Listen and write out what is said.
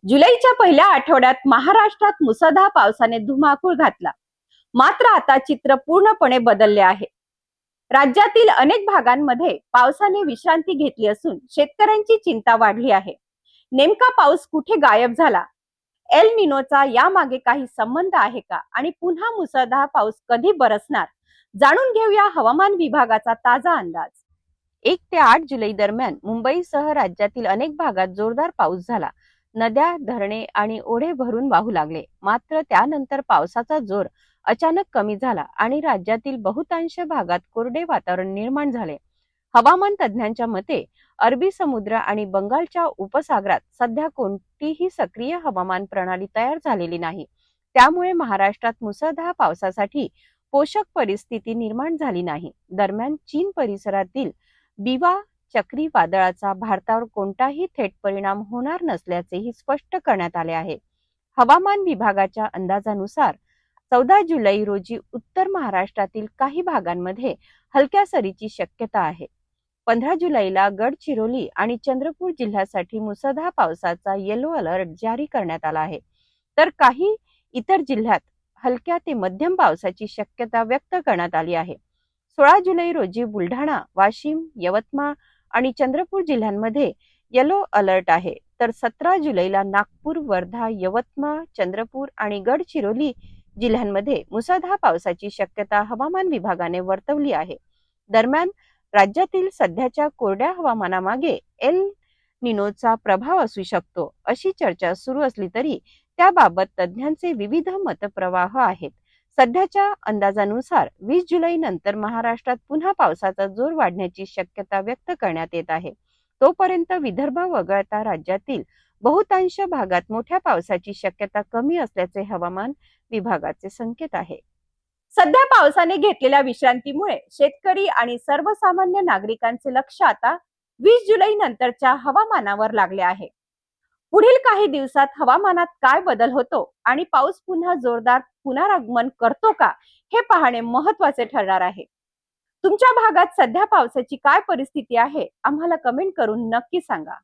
जुलैच्या पहिल्या आठवड्यात महाराष्ट्रात मुसळधार पावसाने धुमाकूळ घातला. मात्र आता चित्र पूर्णपणे बदलले आहे. राज्यातील अनेक भागांमध्ये पावसाने विश्रांती घेतली असून शेतकऱ्यांची चिंता वाढली आहे. नेमका पाऊस कुठे गायब झाला? एल निनोचा यामागे काही संबंध आहे का? आणि पुन्हा मुसळधार पाऊस कधी बरसणार? जाणून घेऊया हवामान विभागाचा ताजा अंदाज. 1 ते 8 जुलै दरम्यान मुंबईसह राज्यातील अनेक भागात जोरदार पाऊस झाला. नद्या, धरणे आणि ओढे भरून वाहू लागले. मात्र त्यानंतर पावसाचा जोर अचानक कमी झाला आणि राज्यातील बहुतांश भागात कोरडे वातावरण निर्माण झाले. हवामान तज्ज्ञांच्या मते अरबी समुद्र आणि बंगालच्या उपसागरात सध्या कोणतीही सक्रिय हवामान प्रणाली तयार झालेली नाही. त्यामुळे महाराष्ट्रात मुसळधार पावसासाठी पोषक परिस्थिती निर्माण झाली नाही. दरम्यान चीन परिसरातील बिवा चक्रीवादळाचा भारतावर कोणताही थेट परिणाम होणार नसल्याचेही स्पष्ट करण्यात आले आहे. हवामान विभागाच्या अंदाजानुसार 14 जुलै रोजी उत्तर महाराष्ट्रातील काही भागांमध्ये हलक्या सरीची शक्यता आहे. 15 जुलैला गडचिरोली आणि चंद्रपूर जिल्ह्यासाठी मुसळधार पावसाचा येलो अलर्ट जारी करण्यात आला आहे. तर काही इतर जिल्ह्यात हलक्या ते मध्यम पावसाची शक्यता व्यक्त करण्यात आली आहे. 16 जुलै रोजी बुलढाणा, वाशिम, यवतमाळ आणि चंद्रपूर जिल्ह्यांमध्ये येलो अलर्ट आहे. तर 17 जुलैला नागपूर, वर्धा, यवतमाळ, चंद्रपूर आणि गडचिरोली जिल्ह्यांमध्ये मुसळधार पावसाची शक्यता हवामान विभागाने वर्तवली आहे. दरम्यान राज्यातील सध्याच्या कोरड्या हवामानामागे एल निनोचा प्रभाव असू शकतो अशी चर्चा सुरू असली तरी त्याबाबत तज्ज्ञांचे विविध मतप्रवाह आहेत. सध्याच्या अंदाजानुसार 20 जुलै नंतर महाराष्ट्रात पुन्हा पावसाचा जोर वाढण्याची शक्यता व्यक्त करण्यात येत आहे. तोपर्यंत विदर्भ वगळता राज्यातील बहुतांश भागात मोठ्या पावसाची शक्यता कमी असल्याचे हवामान विभागाचे संकेत आहे. सध्या पावसाने घेतलेल्या विश्रांतीमुळे शेतकरी आणि सर्वसामान्य नागरिकांचे लक्ष आता 20 जुलै नंतरच्या हवामानावर लागले आहे. पुढील काही दिवसात हवामानात काय बदल होतो आणि पाऊस पुन्हा जोरदार पुनरागमन करतो का हे पाहणे महत्त्वाचे ठरणार आहे. तुमच्या भागात सध्या पावसाची काय परिस्थिती आहे आम्हाला कमेंट करून नक्की सांगा.